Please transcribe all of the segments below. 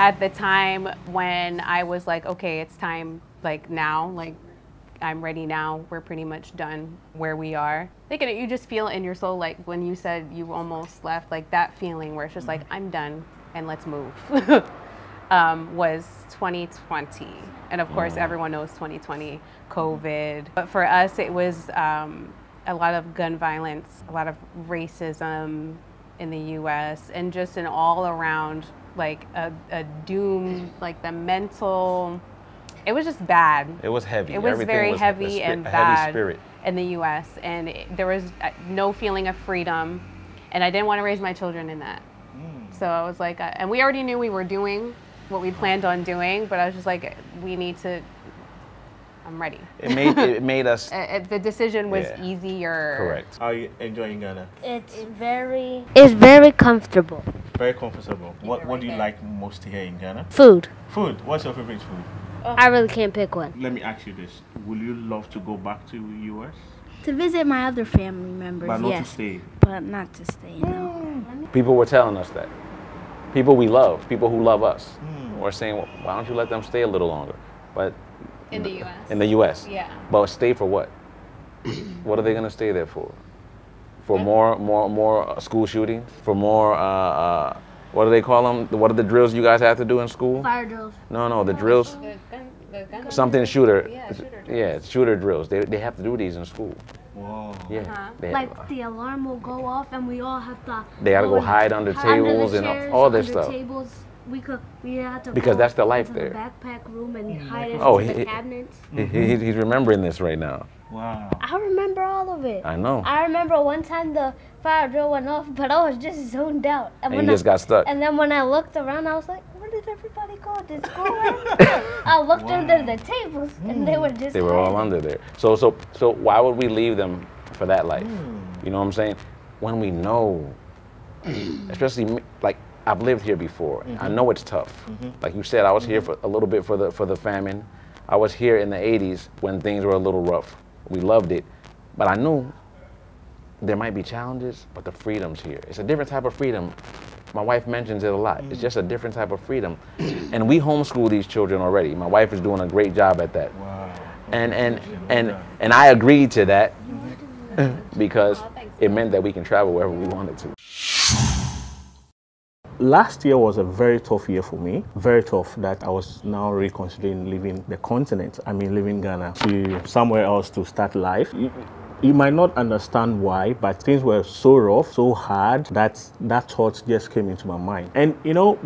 at the time when I was like, okay, it's time, like now, like I'm ready now. We're pretty much done where we are. Like, you just feel in your soul, like when you said you almost left, like that feeling where it's just like, I'm done and let's move. Was 2020. And of course, everyone knows 2020, COVID. But for us, it was a lot of gun violence, a lot of racism in the US, and just an all around, like a doom, like the mental, it was just bad. It was heavy. It was Everything very was heavy and heavy bad spirit in the US. And there was no feeling of freedom. And I didn't want to raise my children in that. So I was like, and we already knew we were doing what we planned on doing, but I was just like, we need to, I'm ready. It made us. The decision was easier. Correct. How are you enjoying Ghana? It's very comfortable. Very comfortable. What do you like most here in Ghana? Food. Food. What's your favorite food? I really can't pick one. Let me ask you this. Will you love to go back to US? To visit my other family members, But not yes. to stay. But not to stay, no. People were telling us that. People we love, people who love us, were saying, well, why don't you let them stay a little longer? But In the US. in the US. Yeah. But stay for what? What are they going to stay there for? For more school shootings? For more, what do they call them? What are the drills you guys have to do in school? Fire drills. No, the drills. The gun Something shooter. Yeah, shooter drills. Yeah, shooter drills. They have to do these in school. Wow. Yeah. Like the alarm will go off and we all have to. They gotta go and hide under the tables and chairs, all this under stuff. Tables. We had to Because go that's the life into there. The backpack room and hide it Oh, in the cabinets. He's remembering this right now. Wow. I remember all of it. I know. I remember one time the fire drill went off, but I was just zoned out. And when you just got stuck. And then when I looked around, I was like, where did everybody go? Did school end? I looked under the tables, and they were just They were all hiding. under there. So why would we leave them for that life? You know what I'm saying? When we know, especially me, like I've lived here before. I know it's tough. Like you said, I was here for a little bit for the famine. I was here in the 80s when things were a little rough. We loved it, but I knew there might be challenges, but the freedom's here. It's a different type of freedom. My wife mentions it a lot. It's just a different type of freedom. And we homeschool these children already. My wife is doing a great job at that. Wow. And I agreed to that because it meant that we can travel wherever we wanted to. Last year was a very tough year for me. Very tough that I was now reconsidering leaving the continent. I mean, leaving Ghana to somewhere else to start life. You might not understand why, but things were so rough, so hard that that thought just came into my mind. And you know,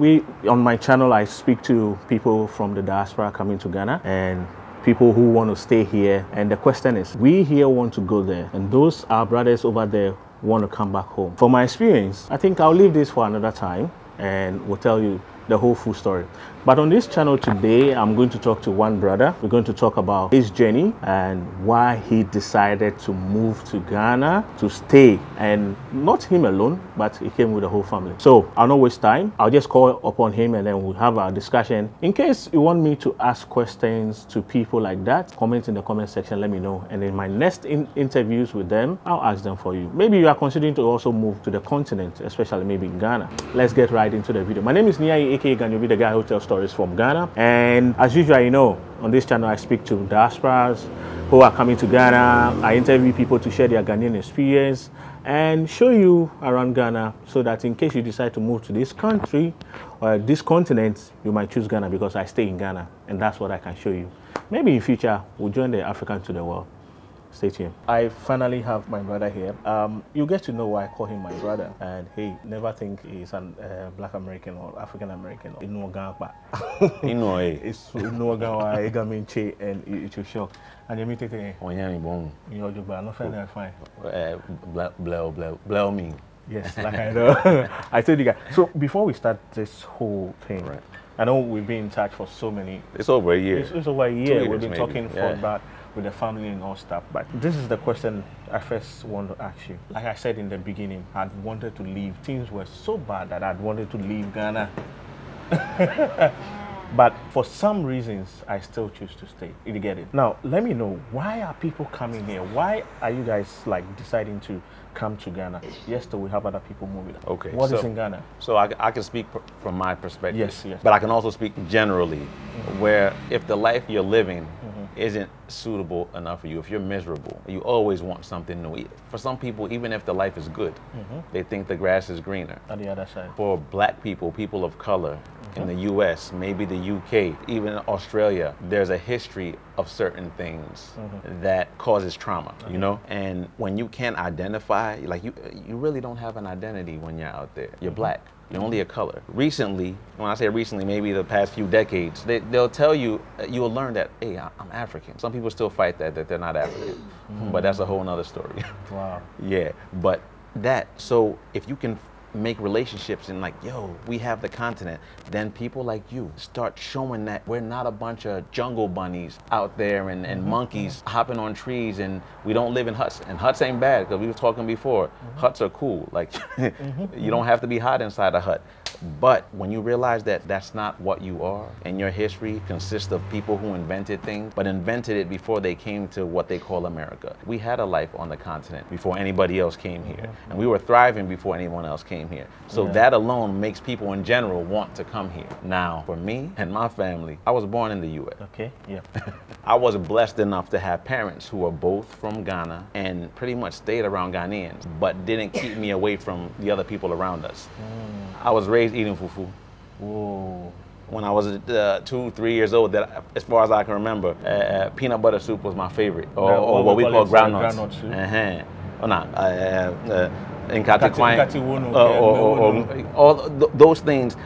on my channel, I speak to people from the diaspora coming to Ghana and people who want to stay here. And the question is, we here want to go there, and those our brothers over there want to come back home. From my experience, I think I'll leave this for another time and we'll tell you the whole full story. But on this channel today, I'm going to talk to one brother. We're going to talk about his journey and why he decided to move to Ghana to stay. And not him alone, but he came with the whole family. So I'll not waste time. I'll just call upon him and then we'll have our discussion. In case you want me to ask questions to people like that, comment in the comment section, let me know. And in my next interviews with them, I'll ask them for you. Maybe you are considering to also move to the continent, especially maybe in Ghana. Let's get right into the video. My name is Niiayi, aka Ghanaian, the guy who tells stories from Ghana. And as usual, you know, on this channel I speak to diasporas who are coming to Ghana. I interview people to share their Ghanaian experience and show you around Ghana so that in case you decide to move to this country or this continent, you might choose Ghana because I stay in Ghana and that's what I can show you. Maybe in future we'll join the African to the world. Stay tuned. I finally have my brother here. You get to know why I call him my brother. And hey, never think he's a Black American or African American. It's no Minche, and it will shock. And you meet it again. You're not fine. Blow me. Yes, like I know. I told you guys. So before we start this whole thing, right. I know we've been in touch for so many. It's over a year. It's over a year. 2 years, We've been maybe. talking for about with the family and all stuff. But this is the question I first want to ask you. Like I said in the beginning, I'd wanted to leave. Things were so bad that I'd wanted to leave Ghana. But for some reasons, I still choose to stay. You get it? Now, let me know, why are people coming here? Why are you guys like deciding to come to Ghana? Yes, still we have other people moving. Okay. What is in Ghana? So I can speak from my perspective. Yes, yes. But I can also speak generally, where if the life you're living isn't suitable enough for you, if you're miserable, you always want something new. For some people, even if the life is good, they think the grass is greener. On the other side. For black people, people of color, in the US, maybe the UK, even Australia, there's a history of certain things that causes trauma, you know? And when you can't identify, like you really don't have an identity when you're out there. You're black. You're only a color. Recently, when I say recently, maybe the past few decades, they'll tell you, you'll learn that, hey, I'm African. Some people still fight that they're not African, but that's a whole nother story. Wow. Yeah, but so if you can make relationships and like, yo, we have the continent, then people like you start showing that we're not a bunch of jungle bunnies out there and monkeys hopping on trees, and we don't live in huts. And huts ain't bad, because we were talking before, huts are cool. Like, you don't have to be hot inside a hut. But when you realize that that's not what you are, and your history consists of people who invented things, but invented it before they came to what they call America. We had a life on the continent before anybody else came here, and we were thriving before anyone else came here. So that alone makes people in general want to come here. Now, for me and my family, I was born in the US. Okay, yeah. I was blessed enough to have parents who were both from Ghana and pretty much stayed around Ghanaians, but didn't keep me away from the other people around us. I was raised eating fufu. Whoa. When I was 2, 3 years old, that as far as I can remember, peanut butter soup was my favorite, or what we call groundnuts. Groundnut soup. Oh, no, all those things.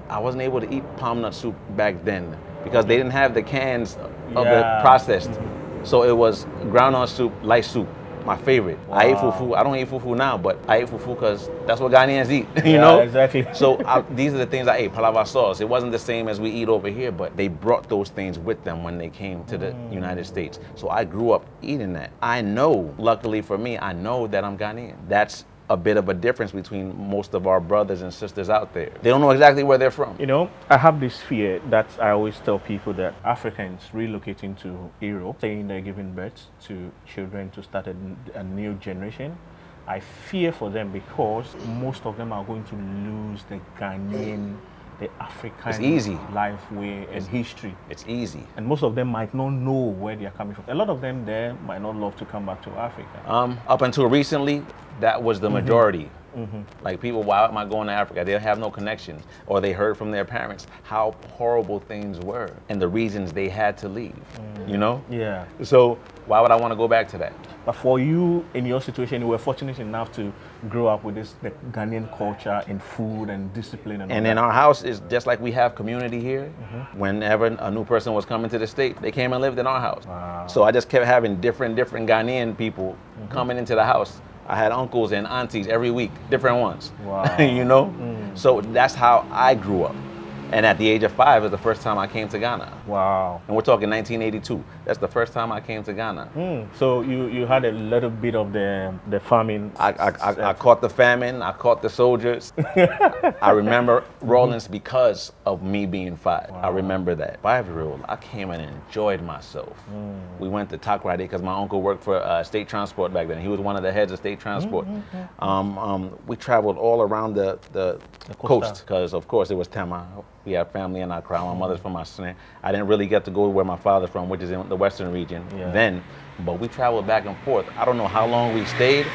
I wasn't able to eat palm nut soup back then because they didn't have the cans of the processed. So it was groundnut soup, light soup. My favorite. Wow. I ate fufu. I don't eat fufu now, but I ate fufu because that's what Ghanaians eat, you know? Exactly. So these are the things I ate. Palava sauce. It wasn't the same as we eat over here, but they brought those things with them when they came to the United States. So I grew up eating that. I know, luckily for me, I know that I'm Ghanaian. That's a bit of a difference between most of our brothers and sisters out there. They don't know exactly where they're from. You know, I have this fear that I always tell people that Africans relocating to Europe, saying they're giving birth to children to start a new generation, I fear for them because most of them are going to lose the Ghanaian, the African life way and history. It's easy. And most of them might not know where they are coming from. A lot of them there might not love to come back to Africa. Up until recently, that was the majority. Like people, why am I going to Africa? They have no connections, or they heard from their parents how horrible things were and the reasons they had to leave, you know? Yeah. So why would I want to go back to that? But for you, in your situation, you were fortunate enough to grow up with the Ghanaian culture and food and discipline and all that. In our house, it's just like we have community here. Whenever a new person was coming to the state, they came and lived in our house. Wow. So I just kept having different Ghanaian people coming into the house. I had uncles and aunties every week, different ones. Wow. You know? So that's how I grew up. And at the age of 5 is the first time I came to Ghana. Wow. And we're talking 1982. That's the first time I came to Ghana. So you had a little bit of the famine. I caught the famine. I caught the soldiers. I remember Rawlins because of me being 5. Wow. I remember that. 5-year-old, I came and enjoyed myself. We went to Takoradi because my uncle worked for state transport back then. He was one of the heads of state transport. We traveled all around the coast because, of course, it was Tema. We had family in Accra. My mother's from Asne. I didn't really get to go where my father's from, which is in the western region then, but we traveled back and forth. I don't know how long we stayed,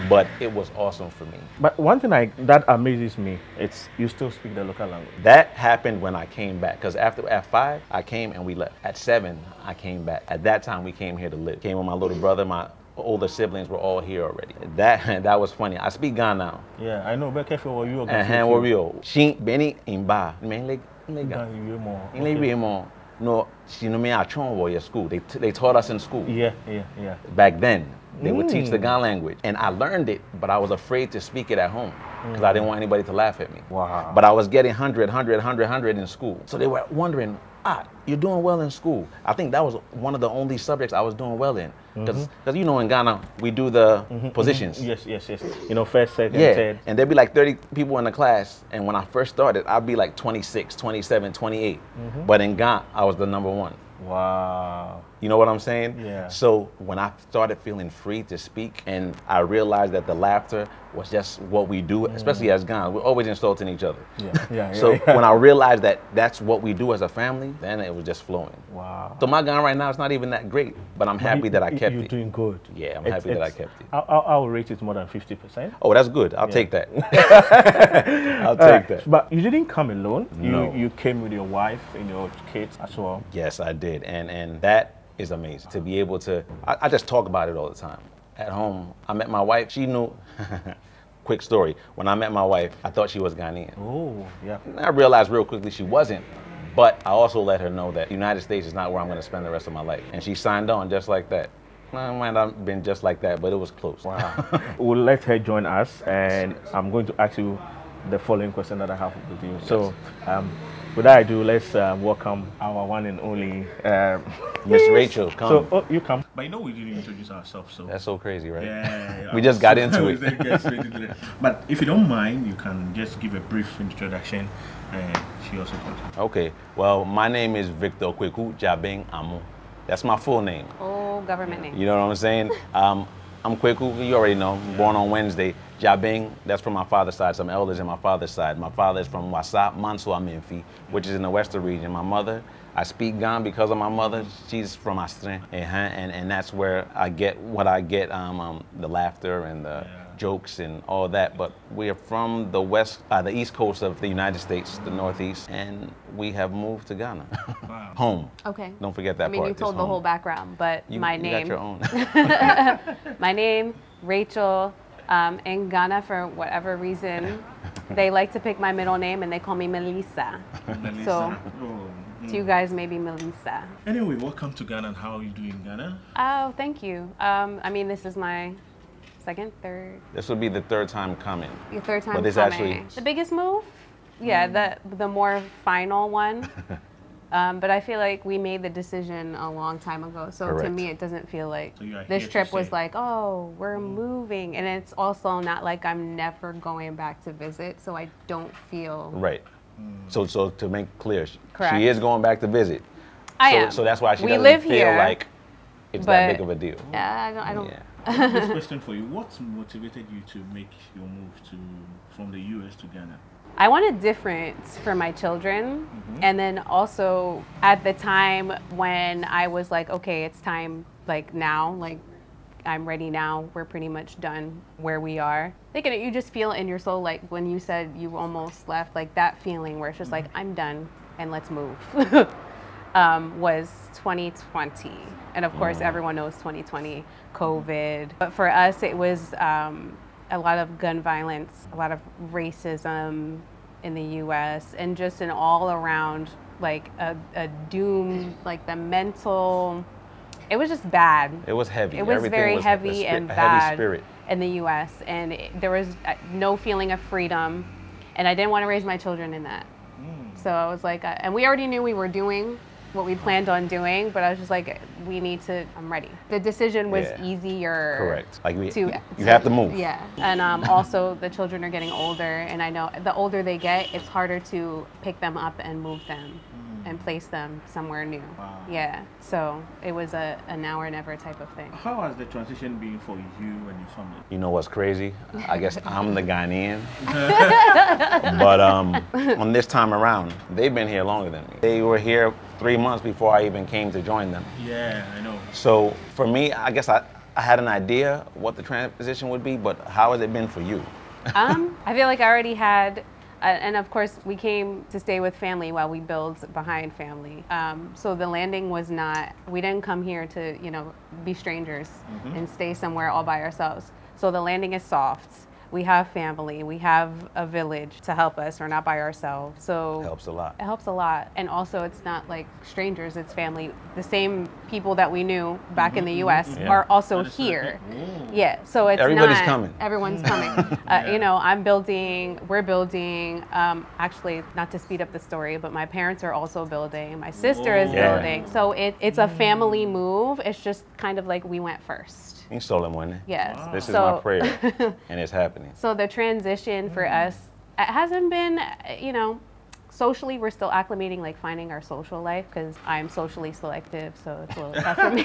but it was awesome for me. But one thing that amazes me, it's you still speak the local language. That happened when I came back, because at 5, I came and we left. At 7, I came back. At that time, we came here to live. Came with my little brother, my older siblings were all here already. That was funny. I speak Ghana now. Yeah, I know. Be careful what you are going to Wario. She Benny Imba. No, she knew me at school. They taught us in school. Yeah. Back then, they would teach the Ghana language. And I learned it, but I was afraid to speak it at home because I didn't want anybody to laugh at me. Wow. But I was getting 100 in school. So they were wondering, you're doing well in school. I think that was one of the only subjects I was doing well in. Because you know, in Ghana, we do the positions. Yes. You know, first, second, Yeah, third. and there'd be like 30 people in the class. And when I first started, I'd be like 26, 27, 28. But in Ghana, I was the #1. Wow. You know what I'm saying? Yeah. So when I started feeling free to speak, and I realized that the laughter was just what we do, especially as Ghanaians, we're always insulting each other. Yeah. So when I realized that that's what we do as a family, then it was just flowing. Wow. So my Ghana right now is not even that great, but I'm happy that I kept You're it. doing good. Yeah, I'm happy that I kept it. I'll rate it more than 50%. Oh, that's good. I'll take that. I'll take that. But you didn't come alone. No. You came with your wife and your kids as well. Yes, I did. And that is amazing to be able to, I just talk about it all the time. At home, I met my wife. She knew, quick story. When I met my wife, I thought she was Ghanaian. Oh, yeah. I realized real quickly she wasn't. But I also let her know that the United States is not where I'm going to spend the rest of my life. And she signed on just like that. Well, it might not have been just like that, but it was close. Wow. We'll let her join us, and I'm going to ask you the following question that I have with you. So, without ado, let's welcome our one and only Miss Rachel, come. So, you come. But you know we didn't introduce ourselves, so. That's so crazy, right? Yeah. We just got into it. But if you don't mind, you can just give a brief introduction, and she also continues. Okay. Well, my name is Victor Kweku Jabeng Amu. That's my full name. Oh, government name. You know what I'm saying? I'm Kweku, you already know, born on Wednesday. Jabeng, that's from my father's side, some elders in my father's side. My father is from Wasa, Mansua Memphis, which is in the western region. My mother, I speak Gan because of my mother. She's from Astre, and that's where I get what I get, the laughter and the jokes and all that. But we are from the the east coast of the United States, the northeast, and we have moved to Ghana. Wow. Home. Okay. Don't forget that part. I mean, you told the whole background, but my name. You got your own. My name, Rachel. In Ghana, for whatever reason, they like to pick my middle name and they call me Melissa. So, to you guys, maybe Melissa. Anyway, welcome to Ghana. How are you doing in Ghana? Oh, thank you. I mean, this is my second, third. This will be the third time coming. Your third time But this coming. actually. The biggest move? Yeah, the more final one. But I feel like we made the decision a long time ago. So Correct. to me, it doesn't feel like So you are this here to trip was stay. like, oh, we're moving. And it's also not like I'm never going back to visit. So I don't feel. Right. So to make clear, Correct. she is going back to visit. I am. So that's why she We doesn't live feel here, like it's that but- big of a deal. Yeah, I don't. Yeah. This question for you: what motivated you to make your move from the US to Ghana? I wanted difference for my children. And then also at the time when I was like, okay, it's time, like now, like I'm ready now. We're pretty much done where we are. Like, you just feel in your soul, like when you said you almost left, like that feeling where it's just like, I'm done and let's move. Was 2020. And of course, everyone knows 2020, COVID. But for us, it was a lot of gun violence, a lot of racism in the US, and just an all around, like a doom, like the mental, it was just bad. It was heavy. It was Everything very was heavy and a bad heavy spirit. in the US, and there was no feeling of freedom, and I didn't want to raise my children in that. So I was like, and we already knew we were doing what we planned on doing, but I was just like, I'm ready. The decision was Yeah. easier. Correct. Like You you have to move. Yeah, and also the children are getting older, and I know the older they get, it's harder to pick them up and move them and place them somewhere new. Wow. Yeah, so it was a now or never type of thing. How has the transition been for you and your family? You know what's crazy? I guess I'm the Ghanaian. But on this time around, they've been here longer than me. They were here 3 months before I even came to join them. Yeah, I know. So for me, I guess I had an idea what the transition would be, but how has it been for you? I feel like I already had, and of course we came to stay with family while we build behind family. So the landing was not, we didn't come here to, be strangers and stay somewhere all by ourselves. So the landing is soft. we have family, we have a village to help us. We're not by ourselves. So Helps a lot. it helps a lot. And also it's not like strangers, it's family. The same people that we knew back in the US are also here. Yeah. So it's Everybody's not, coming. Everyone's coming. You know, we're building, actually, not to speed up the story, but my parents are also building. My sister is building. So it's a family move. It's just kind of like we went first. You stole them, wasn't it? Yes. This is my prayer, and it's happening. So the transition for us, it hasn't been, you know, socially, we're still acclimating, like finding our social life, because I'm socially selective, so it's a little tough for me.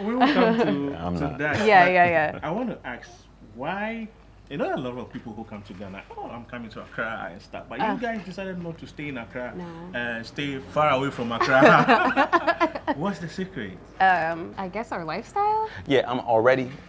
We will come to that. Yeah. I want to ask why. You know, a lot of people who come to Ghana, oh, I'm coming to Accra and stuff. But you guys decided not to stay in Accra and stay far away from Accra. What's the secret? I guess our lifestyle? Yeah,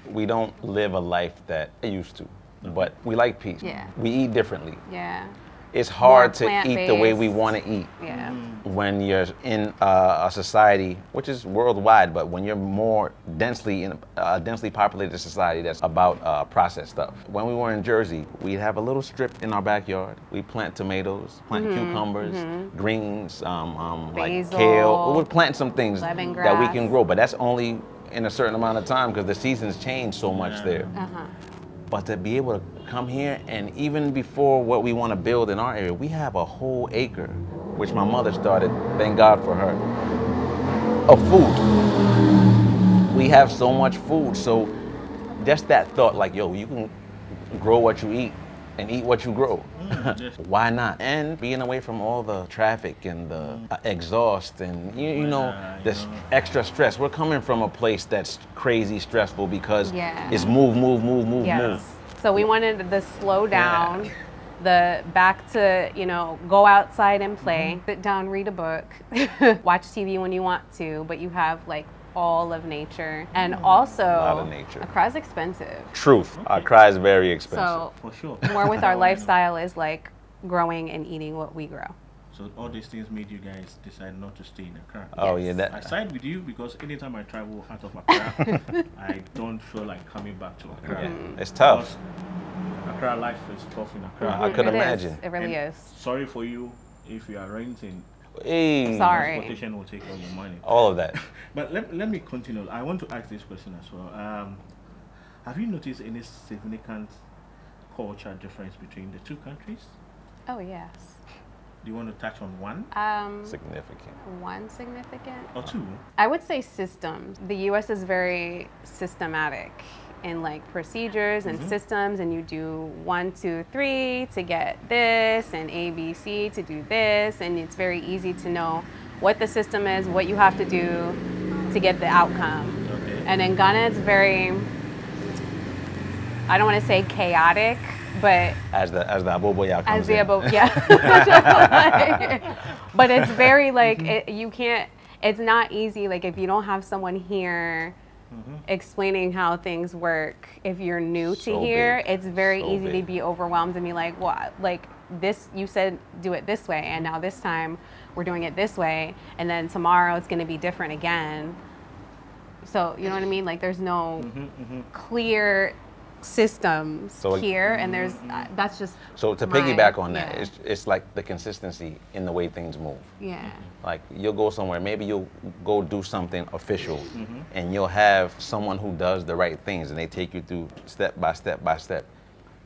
we don't live a life that I used to, but we like peace. Yeah. We eat differently. Yeah. It's hard to More eat the way we plant-based. want to eat. Yeah. When you're in a society, which is worldwide, but when you're more densely in a densely populated society that's about processed stuff. When we were in Jersey, we'd have a little strip in our backyard. We plant tomatoes, plant cucumbers, greens, like kale. We're planting some things that we can grow, but that's only in a certain amount of time because the seasons change so much there. But to be able to come here, and even before what we want to build in our area, we have a whole acre, which my mother started, thank God for her, of food. We have so much food, so just that thought, like, yo, you can grow what you eat and eat what you grow. Why not? And being away from all the traffic and the exhaust and, you know, this extra stress. We're coming from a place that's crazy stressful because it's move. So we wanted the slow down, the back to, you know, go outside and play, sit down, read a book, watch TV when you want to, but you have like all of nature. And also, a lot of nature. Accra's expensive. Truth. Accra is very expensive. So For sure. more with our lifestyle is like growing and eating what we grow. So all these things made you guys decide not to stay in Accra. Oh yeah, I side with you because anytime I travel out of Accra, I don't feel like coming back to Accra. Yeah, it's tough. Because Accra life is tough in Accra. I could imagine. It really And is. Sorry for you if you are renting. Hey, Sorry. Transportation will take all your money. all of that. But let me continue. I want to ask this question as well. Have you noticed any significant culture difference between the two countries? Oh yes. Do you want to touch on one Significant. One significant. or two? I would say systems. The US is very systematic in like procedures and systems, and you do 1, 2, 3 to get this, and ABC to do this, and it's very easy to know what the system is, what you have to do to get the outcome. Okay. And in Ghana, it's very, I don't want to say chaotic, but As the aboboya comes as the in. above, yeah. But it's very like you can't. It's not easy. Like if you don't have someone here explaining how things work, if you're new to So here, big. it's very So easy to big. be overwhelmed and be like, what? Like this, you said do it this way, and now this time we're doing it this way, and then tomorrow it's going to be different again. So you know what I mean? Like there's no clear systems So, here, and there's that's just So to my- piggyback on that, yeah. it's like the consistency in the way things move. Yeah. Like you'll go somewhere, maybe you'll go do something official, and you'll have someone who does the right things, and they take you through step by step by step.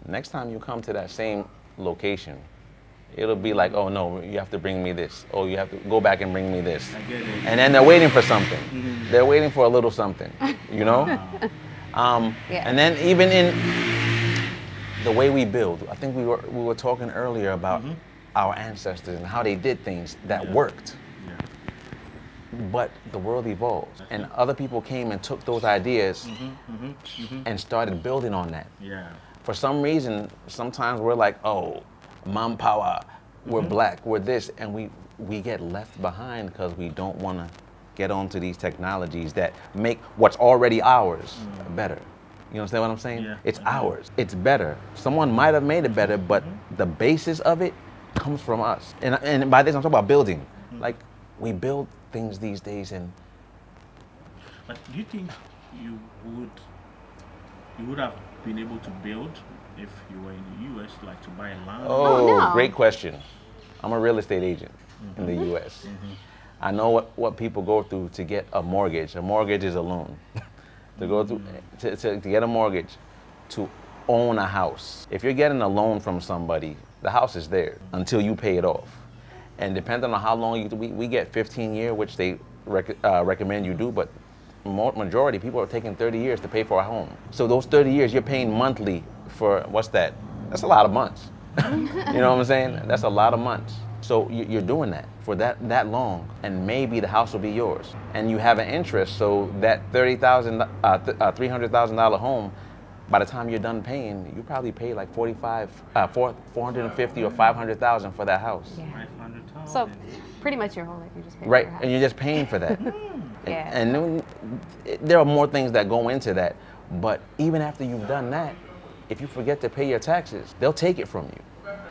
Next time you come to that same location, it'll be like, oh no, you have to bring me this. Oh, you have to go back and bring me this. I get it. And then they're waiting for something. They're waiting for a little something, you know? Yeah. And then even in the way we build, I think we were talking earlier about our ancestors and how they did things that worked. But the world evolved, and other people came and took those ideas and started building on that. Yeah. For some reason, sometimes we're like, oh, manpower, we're black, we're this, and we get left behind because we don't want to get onto these technologies that make what's already ours better. You understand what I'm saying? Yeah. It's ours. It's better. Someone might have made it better, but the basis of it comes from us. And by this, I'm talking about building. Like, we build things these days, and But do you think you would have been able to build if you were in the US, like to buy land? Oh, no. great question. I'm a real estate agent in the US. I know what people go through to get a mortgage. A mortgage is a loan. To go through to get a mortgage to own a house. If you're getting a loan from somebody, the house is there until you pay it off. And depending on how long we get 15 years, which they recommend you do, but majority people are taking 30 years to pay for a home. So those 30 years you're paying monthly for, what's that? That's a lot of months. You know what I'm saying? That's a lot of months. So you're doing that for that long, and maybe the house will be yours. And you have an interest, so that $300,000 home, by the time you're done paying, you probably pay like $450,000 or $500,000 for that house. Yeah. 500,000. So pretty much your whole life, you just pay Right, for your and you're just paying for that. Yeah. And then there are more things that go into that, but even after you've done that, if you forget to pay your taxes, they'll take it from you.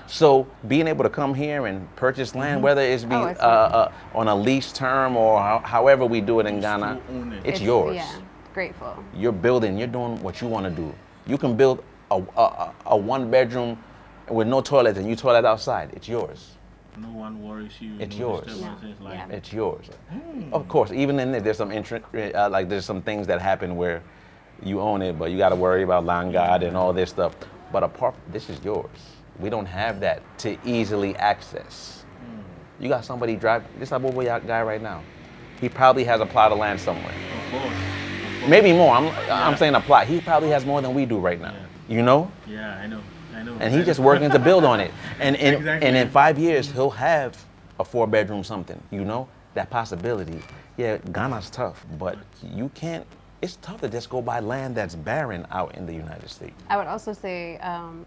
So being able to come here and purchase land, whether it's be on a lease term or however we do it in Ghana, it's yours. Yeah, grateful. You're building, you're doing what you want to do. You can build a 1-bedroom with no toilet and you toilet outside. It's yours. No one worries you. It's no yours. disturbances, like Yeah. It's yours. Of course, even in there, there's some like there's some things that happen where you own it, but you got to worry about land guard and all this stuff. But apart, this is yours. We don't have that to easily access. You got somebody drive. This Abubu guy right now. He probably has a plot of land somewhere. Of course. Maybe more. I'm saying a plot. He probably has more than we do right now. Yeah. You know. Yeah, I know. And he's just working to build on it. And Exactly. and in 5 years he'll have a 4-bedroom something. You know, that possibility. Yeah, Ghana's tough, but you can't. It's tough to just go buy land that's barren out in the United States. I would also say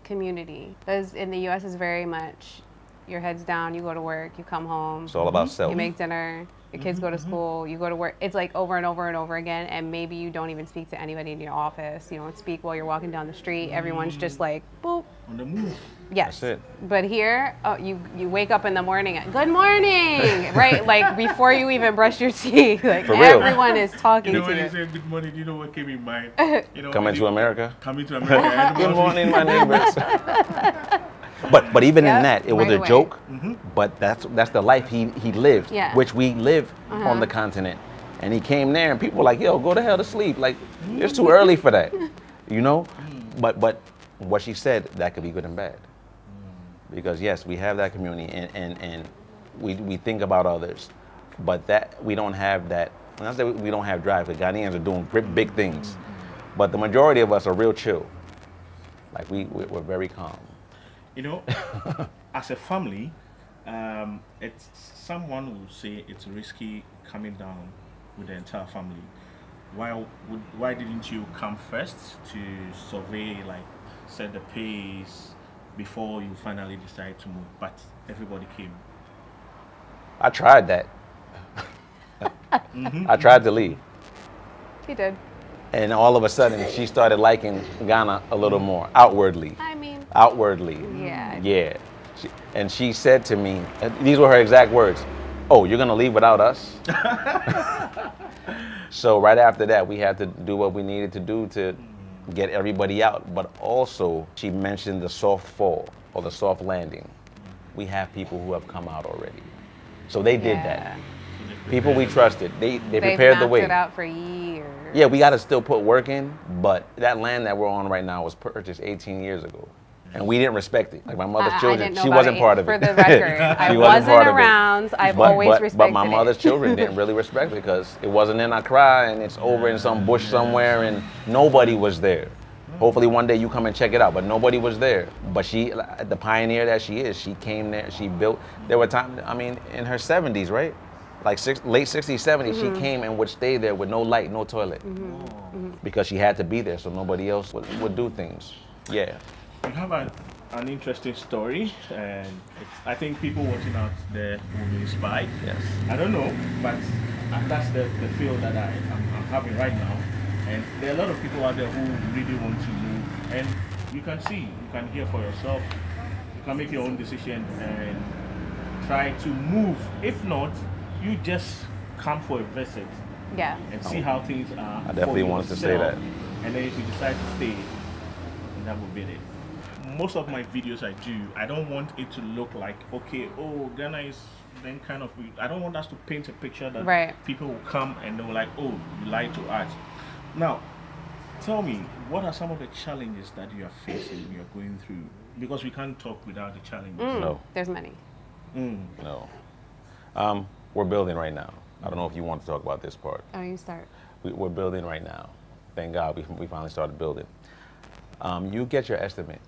community, because in the U.S. is very much your head's down, you go to work, you come home, It's all about self. you make dinner, your kids go to school, you go to work. It's like over and over and over again, and maybe you don't even speak to anybody in your office. You don't speak while you're walking down the street. Everyone's just like, boop. On the move. Yes. That's it. But here, you wake up in the morning, good morning, right? Like before you even brush your teeth, like For real. everyone is talking You know to when you. you say good morning, you know what came in mind? You know, Coming to America. Coming to America. Good morning, my neighbors. But even in Yep, that, it was right a away. joke. But that's the life he lived, Yeah. which we live on the continent. And he came there, and people were like, "Yo, go to hell to sleep. Like, it's too early for that," you know. But what she said, that could be good and bad. Because yes, we have that community, and we think about others, but that we don't have that. When I say we don't have drive, the Ghanaians are doing big things, but the majority of us are real chill. Like we're very calm. You know, as a family, it's someone will say it's risky coming down with the entire family. Why didn't you come first to survey, like set the pace before you finally decide to move? But everybody came. I tried that. I tried to leave, He did. and all of a sudden she started liking Ghana a little more outwardly. I mean, Outwardly. yeah. Yeah. And she said to me, and these were her exact words, "Oh, you're going to leave without us?" So right after that, we had to do what we needed to do to get everybody out. But also, she mentioned the soft fall or the soft landing. We have people who have come out already. So they did that. People we trusted. They prepared the way. They've mapped it out for years. Yeah, we got to still put work in, but that land that we're on right now was purchased 18 years ago. And we didn't respect it. Like my mother's I children, didn't know she about wasn't it, part of it. For the record, I She wasn't wasn't part of it. around. I've always respected But my it. mother's children didn't really respect it because it wasn't in Accra and it's over in some bush somewhere and nobody was there. Hopefully one day you come and check it out, but nobody was there. But she, the pioneer that she is, she came there, she built. There were times, I mean, in her 70s, right? Like late 60s, 70s, she came and would stay there with no light, no toilet. Because she had to be there so nobody else would do things. Yeah. You have an interesting story, and I think people watching out there will be inspired. Yes. I don't know, but that's the feel that I'm having right now. And there are a lot of people out there who really want to move. And you can see, you can hear for yourself. You can make your own decision and try to move. If not, you just come for a visit Yeah. and see how things are. I definitely for wanted to say yourself. that. And then if you decide to stay, that would be it. Most of my videos I do, I don't want it to look like, okay, oh, Ghana is then kind of, I don't want us to paint a picture that people will come and they'll like, oh, you lied to us. Now, tell me, what are some of the challenges that you are facing, you're going through? Because we can't talk without the challenges. No. There's many. No. We're building right now. I don't know if you want to talk about this part. Oh, you start. We're building right now. Thank God we finally started building. You get your estimate.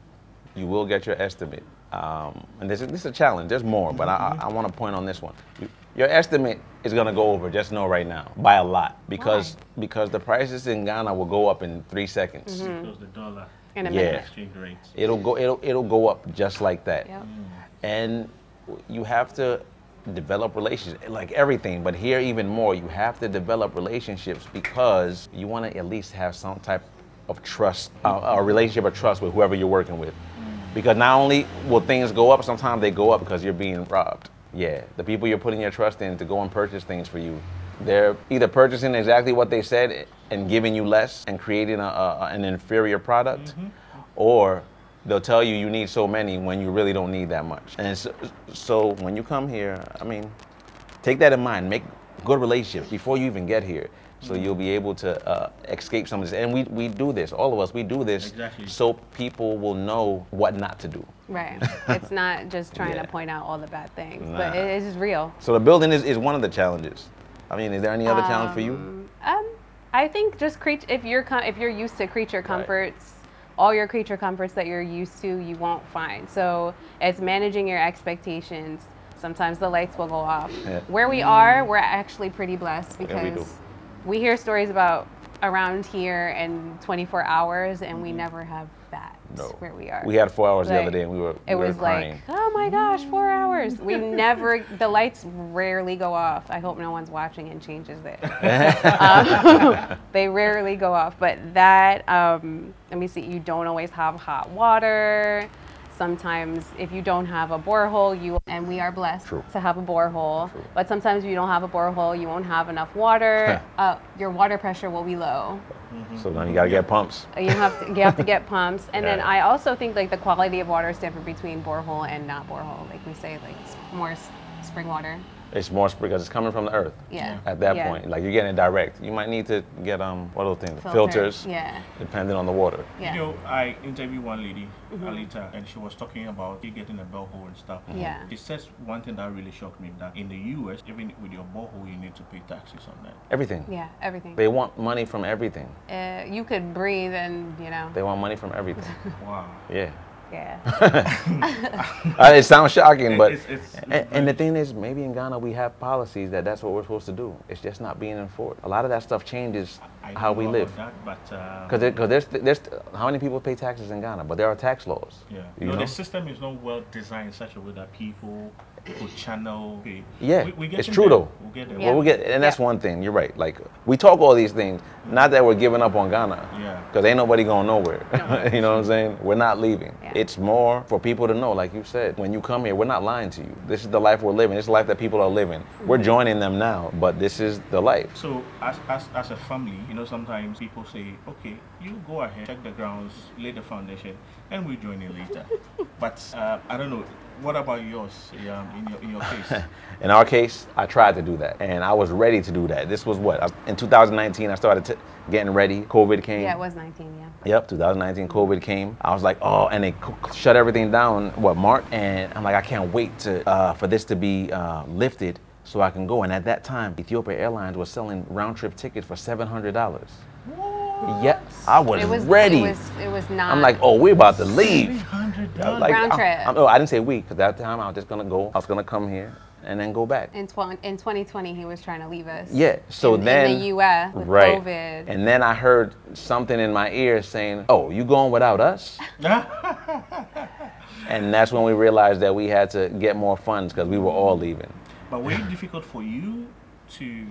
You will get your estimate. And this is a challenge. There's more, but I want to point on this one. Your estimate is going to go over, just know right now, by a lot. Because the prices in Ghana will go up in 3 seconds. Because the dollar In a minute. exchange rates. It'll go up just like that. Yep. And you have to develop relationships, like everything, but here even more, you have to develop relationships because you want to at least have some type of trust, a relationship of trust with whoever you're working with. Because not only will things go up, sometimes they go up because you're being robbed. Yeah, the people you're putting your trust in to go and purchase things for you, they're either purchasing exactly what they said and giving you less and creating an inferior product, or they'll tell you you need so many when you really don't need that much. And so when you come here, I mean, take that in mind. Make good relationships before you even get here, so you'll be able to escape some of this. And we do this, all of us, we do this so people will know what not to do. Right. It's not just trying to point out all the bad things, but it is real. So the building is one of the challenges. I mean, is there any other challenge for you? I think just if you're used to creature comforts, all your creature comforts that you're used to, you won't find. So it's managing your expectations. Sometimes the lights will go off. Yeah. Where we are, we're actually pretty blessed because we hear stories about around here in 24 hours, and we never have that where we are. We had 4 hours the other day, and we were crying. Like, oh my gosh, 4 hours. We never, the lights rarely go off. I hope no one's watching and changes it. They rarely go off, but that, let me see, you don't always have hot water. Sometimes if you don't have a borehole, and we are blessed to have a borehole, but sometimes if you don't have a borehole, you won't have enough water. Your water pressure will be low. So then you gotta get pumps. You have to get pumps, and then I also think like the quality of water is different between borehole and not borehole. Like we say, like it's more spring water. It's more because it's coming from the earth. Yeah. At that point, like you're getting it direct. You might need to get what are those things? Filters. Yeah. Depending on the water. Yeah. You know, I interviewed one lady, Alita, and she was talking about getting a borehole and stuff. Yeah. She says one thing that really shocked me, that in the US, even with your borehole, you need to pay taxes on that. Everything. Yeah, everything. They want money from everything. You could breathe, and you know. They want money from everything. Wow. Yeah. Yeah. It sounds shocking, but and the thing is, maybe in Ghana we have policies that's what we're supposed to do. It's just not being enforced. A lot of that stuff changes how we live. Because there's how many people pay taxes in Ghana? But there are tax laws. Yeah. You know? The system is not well designed in such a way that people could channel. Yeah, we get it's true though. We'll get there. Yeah. Well, and that's one thing. You're right. Like we talk all these things, not that we're giving up on Ghana. Yeah. Because ain't nobody going nowhere. You know what I'm saying? We're not leaving. Yeah. It's more for people to know, like you said, when you come here, we're not lying to you. This is the life we're living. This is the life that people are living. We're joining them now, but this is the life. So as a family, you know, sometimes people say, okay, you go ahead, check the grounds, lay the foundation, and we'll join you later. But I don't know. What about yours in your case? In our case, I tried to do that, and I was ready to do that. This was in 2019, I started getting ready. COVID came. Yeah, it was 19, yeah. Yep, 2019, COVID came. I was like, oh, and they shut everything down, March? And I'm like, I can't wait for this to be lifted so I can go. And at that time, Ethiopia Airlines was selling round-trip tickets for $700. Yeah, I was ready. It was not. I'm like, oh, we're about to leave. $700 round trip. I didn't say we, because that time I was just gonna go. I was gonna come here and then go back. In 2020, he was trying to leave us. Yeah. So then in the U.S. with COVID. And then I heard something in my ear saying, "Oh, you going without us?" And that's when we realized that we had to get more funds because we were all leaving. But was it difficult for you to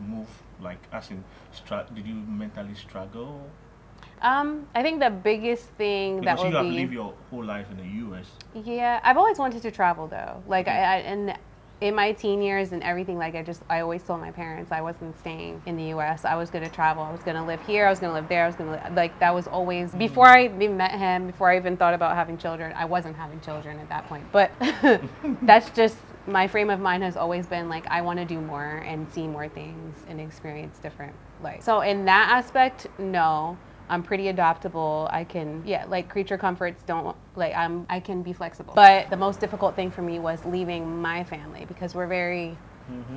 move? Like, as in, did you mentally struggle? I think the biggest thing because that would be. You have lived your whole life in the U.S. Yeah, I've always wanted to travel though. Like, and in my teen years and everything, like I always told my parents I wasn't staying in the U.S. I was going to travel. I was going to live here. I was going to live there. I was going to like, that was always, before I even met him, before I even thought about having children, I wasn't having children at that point. But that's just, my frame of mind has always been like, I want to do more and see more things and experience different life. So in that aspect, no. I'm pretty adaptable. I can, yeah, like creature comforts don't, like I can be flexible. But the most difficult thing for me was leaving my family because we're very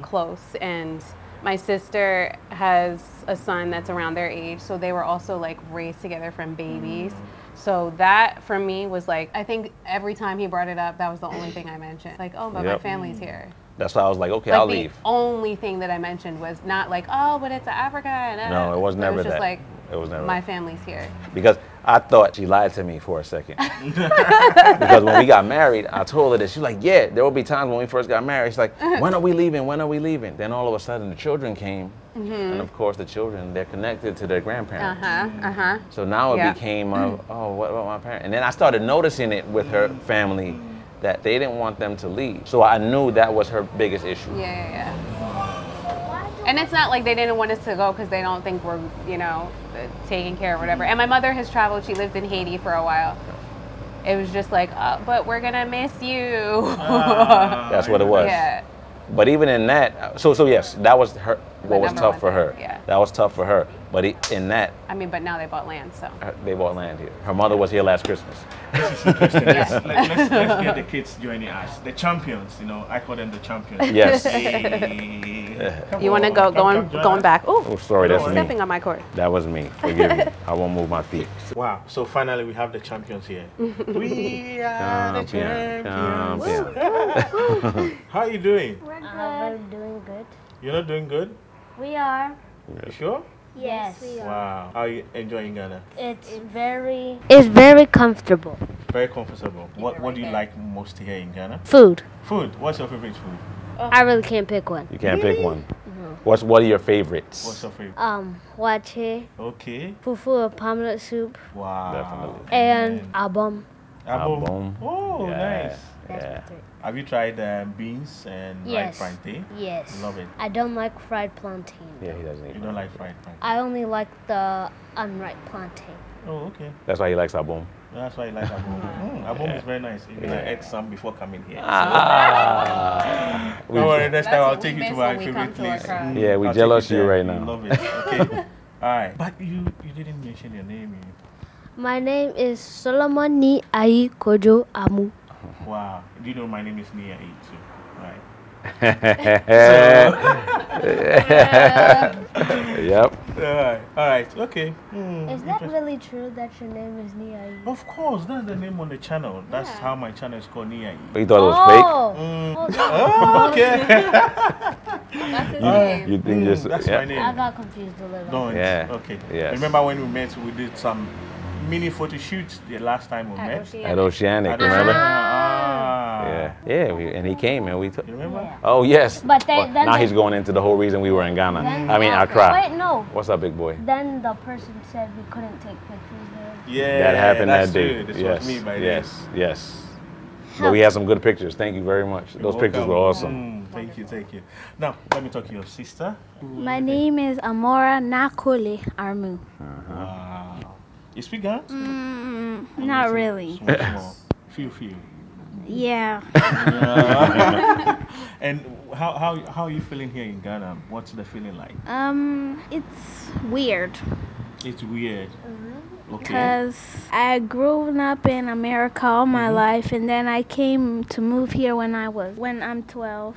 close. And my sister has a son that's around their age. So they were also like raised together from babies. So that for me was like, I think every time he brought it up, that was the only thing I mentioned. Like, oh, but my family's here. That's why I was like, okay, Like I'll leave. The only thing that I mentioned was not like, oh, but it's Africa. No, it was never just that. Like, it was never my that. family's here. Because I thought she lied to me for a second. Because when we got married, I told her that. She's like, yeah, there will be times when we first got married. She's like, when are we leaving? When are we leaving? Then all of a sudden the children came. And of course the children, they're connected to their grandparents. So now it became, oh, what about my parents? And then I started noticing it with her family that they didn't want them to leave. So I knew that was her biggest issue. And it's not like they didn't want us to go because they don't think we're, you know, taking care or whatever. And my mother has traveled. She lived in Haiti for a while. It was just like, oh, but we're going to miss you. That's what it was. Yeah. But even in that, so yes, that was her. What was tough for her? Yeah. That was tough for her. But in that, I mean, but now they bought land, so they bought land here. Her mother was here last Christmas. This is interesting. Let's get the kids joining us. The champions, you know, I call them the champions. Yes. You want to go going back? Oh, sorry, that's me. Stepping on my cord. That was me. Forgive me. I won't move my feet. Wow. So finally, we have the champions here. We are the champions. How are you doing? We're doing good. You're not doing good? We are. You sure? Yes. We are. Wow. How are you enjoying Ghana? It's very comfortable. Very comfortable. What do you like most here in Ghana? Food. Food. What's your favorite food? I really can't pick one. You can't pick one. What are your favorites? What's your favorite? Wache, Okay. fufu, and omelette soup, Wow. Definitely. and abom. Abom. Oh, Yeah. nice. That's Yeah. three. Have you tried beans and Yes. fried plantain? Yes. Love it. I don't like fried plantain. Yeah, he doesn't eat. You don't like fried plantain? I only like the unripe plantain. Oh, okay. That's why he likes abom. That's why you like abom. Abom is very nice. Even I ate some before coming here. We- Don't worry, next time That's I'll what take we you to miss my when we come favorite to our place. crowd. Yeah, we I'll jealous take you there. right now. Love it. Okay. All right. But you didn't mention your name. My name is Solomon Niiayikojo Amu. Wow. Do you know my name is Nia E too? Right. Yep. All right. Okay. Is that really true that your name is Niai? Of course, that's the name on the channel. That's how my channel is called Nia E. You thought it was fake? Oh, okay. That's his name. You think just That's yeah. my name. I got confused a little. No, Yeah. Okay. Yes. Remember when we met, we did some mini photo shoots the last time we met? At Oceanic, At remember? Ah. Yeah. And he came and we took. You remember? Oh yes. But Well, then now he's going into the whole reason we were in Ghana. I mean Wait, Accra. no. What's up, big boy? Then the person said we couldn't take pictures there. Yeah. That happened that's that day. True. This Yes. was me by Yes. Yes. But we had some good pictures. Thank you very much. Those pictures were awesome. Thank you. Now, let me talk to your sister. My name is Amora Nakole Armu. Wow. You speak Ghana? Not really. Small. Few. Yeah. And how are you feeling here in Ghana? What's the feeling like? It's weird It's weird. Okay. because I grew up in America all my life, and then I came to move here when I'm 12.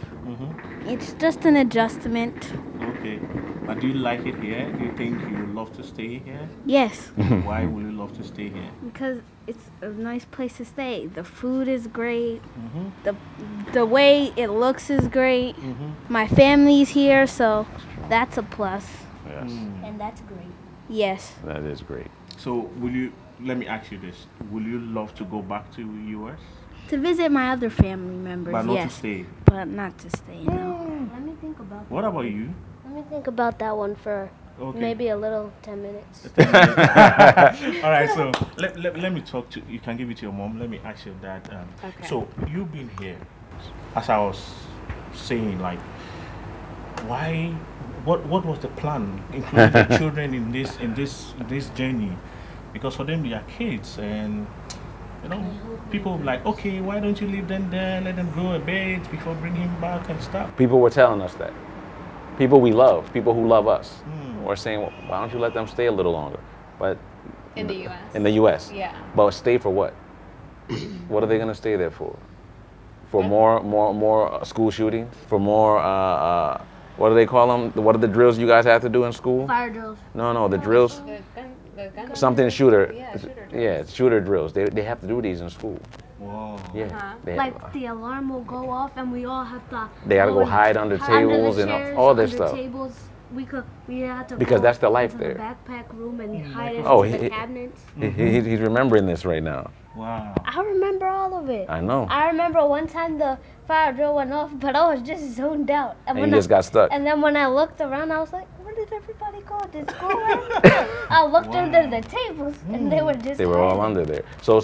It's just an adjustment. Okay. But do you like it here? Do you think you would love to stay here? Yes, Why would you love to stay here? because it's a nice place to stay. The food is great. The way it looks is great. My family's here, so that's a plus. Yes. And that's great. Yes. That is great. So let me ask you this. Will you love to go back to US? To visit my other family members, But not to yes. stay. But not to stay, no. Let me think about What about you? that one for Okay. maybe a little 10 minutes. All right, so let me talk to you. Can give it to your mom. Let me ask you that. Okay. So you've been here, as I was saying, like, why? What was the plan, including the children in this journey? Because for them, they are kids, and you know, people like, okay, why don't you leave them there, let them grow a bit before bringing him back and stuff. People were telling us that. People we love, people who love us, were saying, well, why don't you let them stay a little longer? But In the U.S. In the U.S. Yeah. But stay for what? What are they going to stay there for? For more school shootings? For more, what do they call them? What are the drills you guys have to do in school? Fire drills. No, the drills. The gun Something shooter. Yeah, shooter drills. Yeah, shooter drills. They have to do these in school. Wow. Yeah. They, Like the alarm will go off and we all have to. they got to go hide under tables and chairs, all this under stuff. Tables. We had to Because go that's the life into there. The backpack room and hide Oh, into the he- cabinets. He's remembering this right now. Wow. I remember all of it. I know. I remember one time the fire drill went off, but I was just zoned out. And you when just got stuck. And then when I looked around, I was like, "Where did everybody go? Did school end?" I looked under the tables, and they were just. They were all hiding. under there. So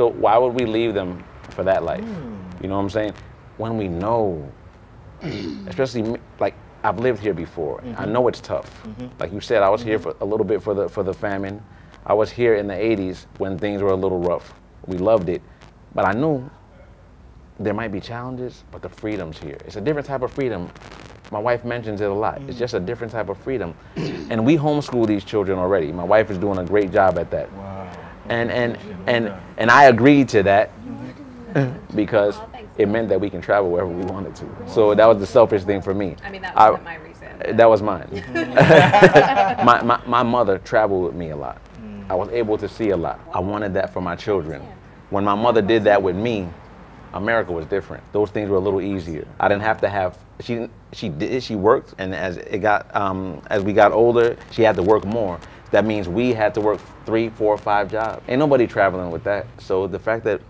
why would we leave them for that life? You know what I'm saying? When we know, especially like I've lived here before. I know it's tough. Like you said, I was here for a little bit for the famine. I was here in the 80s when things were a little rough. We loved it, but I knew there might be challenges, but the freedom's here. It's a different type of freedom. My wife mentions it a lot. It's just a different type of freedom. And we homeschool these children already. My wife is doing a great job at that. Wow. And I agreed to that because it meant that we can travel wherever we wanted to. So that was the selfish thing for me. I mean, that wasn't my reason. That was mine. my mother traveled with me a lot. I was able to see a lot. I wanted that for my children. When my mother did that with me, America was different. Those things were a little easier. I didn't have to have. She worked, and as we got older, she had to work more. That means we had to work 3, 4, 5 jobs. Ain't nobody traveling with that. So the fact that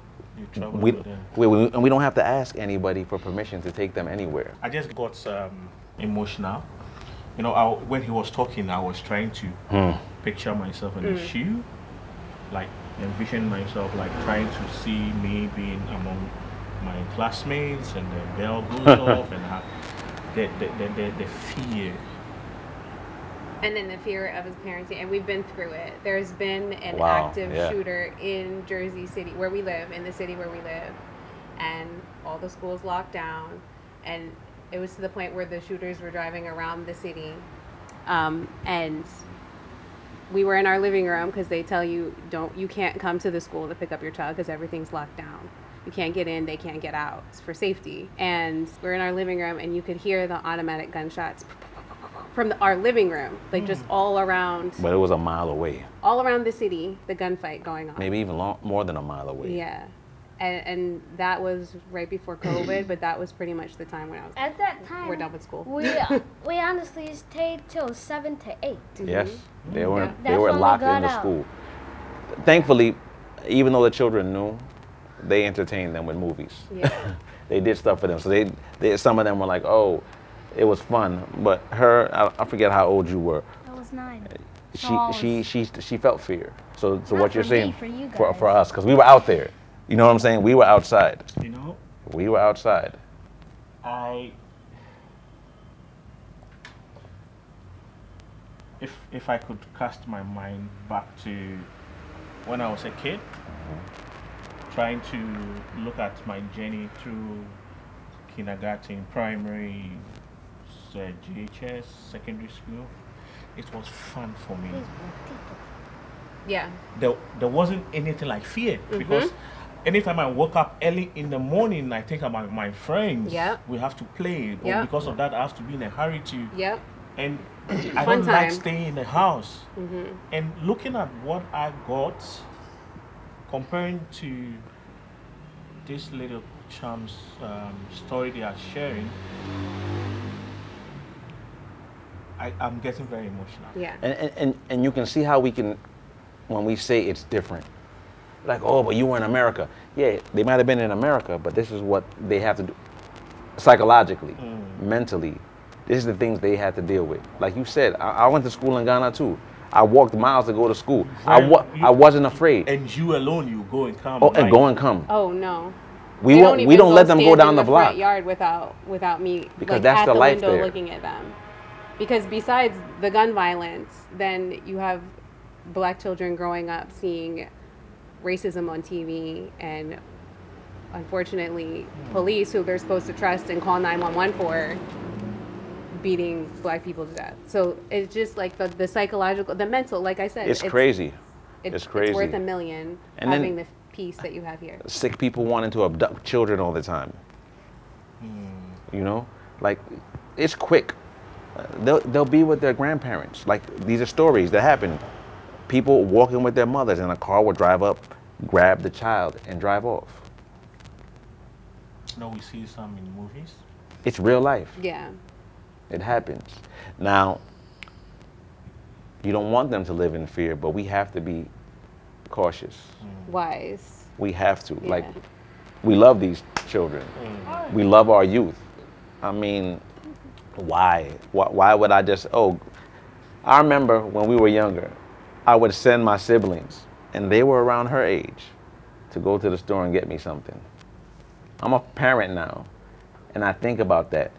we don't have to ask anybody for permission to take them anywhere. I just got emotional. You know, when he was talking, I was trying to picture myself in his shoe, like envision myself, like trying to see me being among my classmates, and the bell goes off, and the fear. And then the fear of his parents, and we've been through it. There's been an Wow, active yeah. shooter in Jersey City, where we live, in the city where we live, and all the schools locked down, and it was to the point where the shooters were driving around the city, and we were in our living room because they tell you you can't come to the school to pick up your child because everything's locked down. You can't get in, they can't get out. It's for safety. And we're in our living room, and you could hear the automatic gunshots from our living room, like just all around. But it was a mile away. All around the city, the gunfight going on. Maybe even more than a mile away. Yeah. And that was right before COVID, but that was pretty much the time when I was. At that time, we're done with school. we honestly stayed till 7 to 8. Yes, they were Yeah. they That's were when we locked got into out. school. Thankfully, even though the children knew, they entertained them with movies. Yeah. They did stuff for them. So they some of them were like, oh, it was fun. But I forget how old you were. I was 9. She felt fear. So Not what you're for me, saying for you for guys. us, because we were out there. You know what I'm saying? We were outside. You know, We were outside. If I could cast my mind back to when I was a kid, trying to look at my journey through kindergarten, primary, GHS, secondary school, it was fun for me. Yeah. There wasn't anything like fear, because anytime I woke up early in the morning, I think about my friends. Yep. We have to play. Or Yep. because of that, I have to be in a hurry to. Yep. And I Fun don't like time. staying in the house. And looking at what I got, comparing to this little chum's story they are sharing, I'm getting very emotional. Yeah. And you can see how we can, when we say it's different, like, oh, but you were in America. Yeah, they might have been in America, but this is what they have to do psychologically, mentally. This is the things they had to deal with. Like you said, I went to school in Ghana too. I walked miles to go to school. I wasn't afraid. And you alone, you go and come. Oh, and go and come. Oh no. We They won't. We even don't let them go stand down in the block. front yard without me Because like, that's at the the life window there. looking at them. Because besides the gun violence, then you have black children growing up seeing racism on TV, and unfortunately, police who they're supposed to trust and call 911 for beating black people to death. So it's just like the psychological, the mental. Like I said, It's crazy. It's crazy. It's worth $1 million And having then- the peace that you have here. Sick people wanting to abduct children all the time. You know, like it's quick. They'll be with their grandparents. Like these are stories that happen. People walking with their mothers, and a car will drive up, grab the child, and drive off. No, we see some in movies. It's real life. Yeah. It happens. Now, you don't want them to live in fear, but we have to be cautious. Wise. We have to. Yeah. Like, we love these children. We love our youth. I mean, why? Why would I just, I remember when we were younger, I would send my siblings, and they were around her age, to go to the store and get me something. I'm a parent now, and I think about that.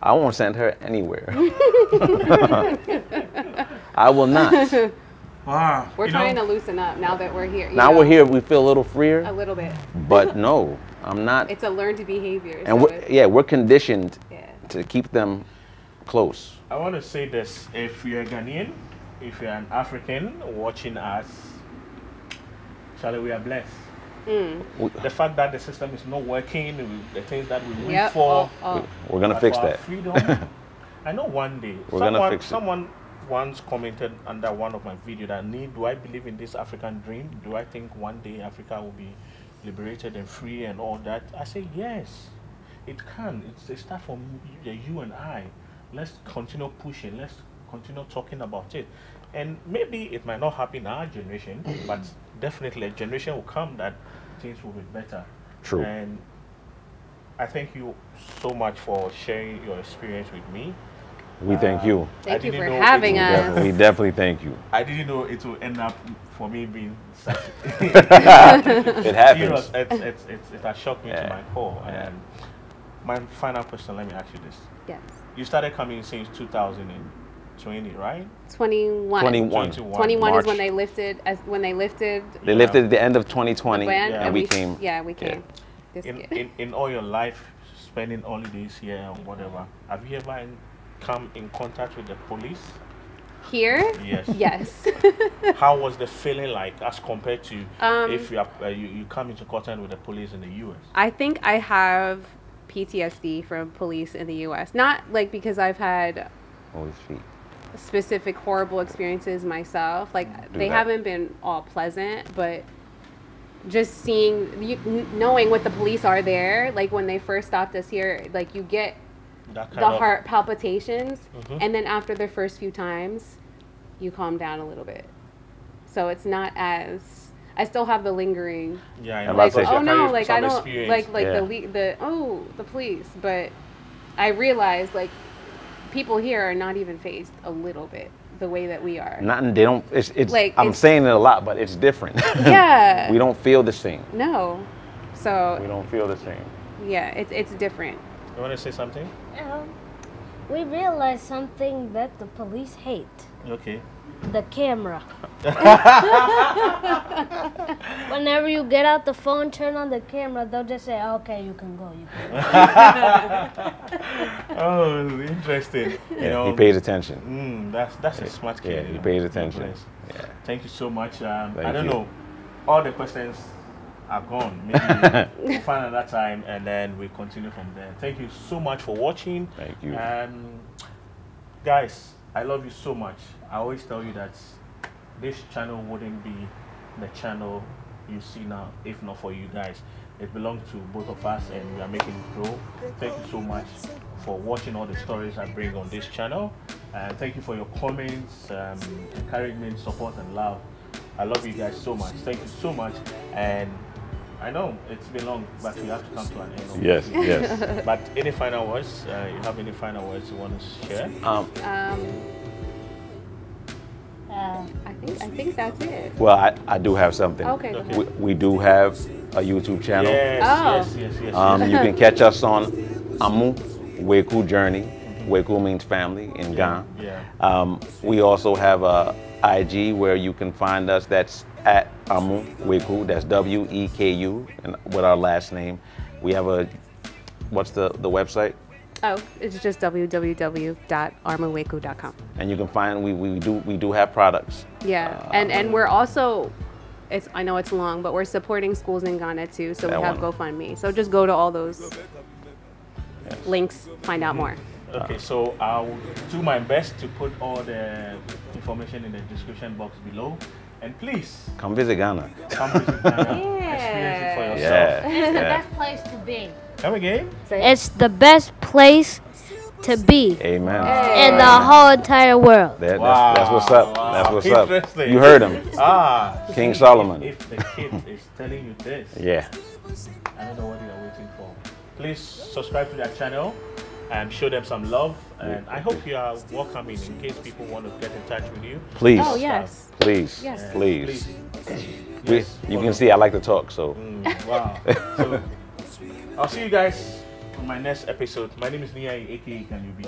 I won't send her anywhere. I will not. Wow. We're trying to loosen up now that we're here. Now we're here, we feel a little freer, A little bit. but no, I'm not. It's a learned behavior. And so we're conditioned yeah. to keep them close. I want to say this: if you're a Ghanaian, if you're an African watching us, Charlie, we are blessed. The fact that the system is not working, the things that we wait Yep. for, We're gonna but fix for our that. freedom. I know one day We're gonna fix it. someone once commented under one of my videos that do I believe in this African dream? Do I think one day Africa will be liberated and free and all that? I say yes, it can. It's a start from you and I. Let's continue pushing. Let's continue talking about it. And maybe it might not happen in our generation, but definitely a generation will come that things will be better. True. And I thank you so much for sharing your experience with me. We thank you. Thank you didn't for know having it us. would We definitely thank you. I didn't know it will end up for me being such. It happens. Serious, it has shocked me to Yeah. my core. Yeah. And my final question, let me ask you this. Yes. You started coming since 2020, right? 21. 21. 21 March. is when they lifted. They lifted at the end of 2020, ban, and we came. Yeah, we came. This year. In all your life, spending holidays here and whatever, have you ever come in contact with the police? Here? Yes. Yes. How was the feeling like as compared to if you come into contact with the police in the U.S.? I think I have PTSD from police in the U.S. Not like because I've had Always feet. specific horrible experiences myself. Like they that. haven't been all pleasant, but just knowing what the police are there, like when they first stopped us here, like you get That the kind of heart palpitations, and then after the first few times, you calm down a little bit. So it's not as I still have the lingering. Yeah, I I'm know. about Like, to say, oh no, Carry like some I don't experience. like Yeah. the police, but I realized like people here are not even phased a little bit the way that we are. They don't. It's. Like, I'm it's- saying it a lot, but it's different. Yeah. We don't feel the same. No, We so don't feel the same. yeah, it's different. You want to say something? We realized something that the police hate. Okay. The camera. Whenever you get out the phone, turn on the camera, they'll just say, okay, you can go, you can go. Oh, interesting. Yeah, he pays attention. That's a smart kid. Yeah, he pays attention. Bless. Yeah. Thank you so much. I Thank don't you. know. All the questions are gone. Maybe we'll find another time and then we continue from there. Thank you so much for watching. Thank you. Guys, I love you so much. I always tell you that this channel wouldn't be the channel you see now if not for you guys. It belongs to both of us and we are making it grow. Thank you so much for watching all the stories I bring on this channel. And thank you for your comments, encouragement, support and love. I love you guys so much. Thank you so much. And I know it's been long, but we have to come to an end. Yes. Yes. But any final words? You have any final words you want to share? I think that's it. Well, I do have something. Okay, go ahead. We do have a YouTube channel. Yes. You can catch us on Amu Weku Journey. Weku means family in Ghana. We also have a IG where you can find us. That's at Amu Weku. That's WEKU, and with our last name. We have a, what's the website? Oh, it's just www.armaweku.com. And you can find we do have products. Yeah, and we're also, I know it's long, but we're supporting schools in Ghana too. So we have GoFundMe. So just go to all those links, find out more. Okay, so I'll do my best to put all the information in the description box below. And please come visit Ghana. Come visit Ghana. Experience it for yourself. It's the best place to be. Come again? It's the best place to be. Amen. In the whole entire world. That's what's up. That's what's up. Interesting. You heard him. King See, Solomon. If the kid is telling you this, Yeah. I don't know what you are waiting for. Please subscribe to that channel and show them some love. And I hope you are welcoming in case people want to get in touch with you. Please. Oh, yes. Please. Yes. Please. Yes. You can see I like to talk, so. Wow. So, I'll see you guys on my next episode. My name is Niiayi, aka Can You Be,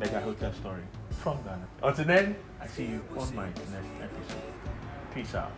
like a hotel story from Ghana. Until then, I see you on my next episode. Peace out.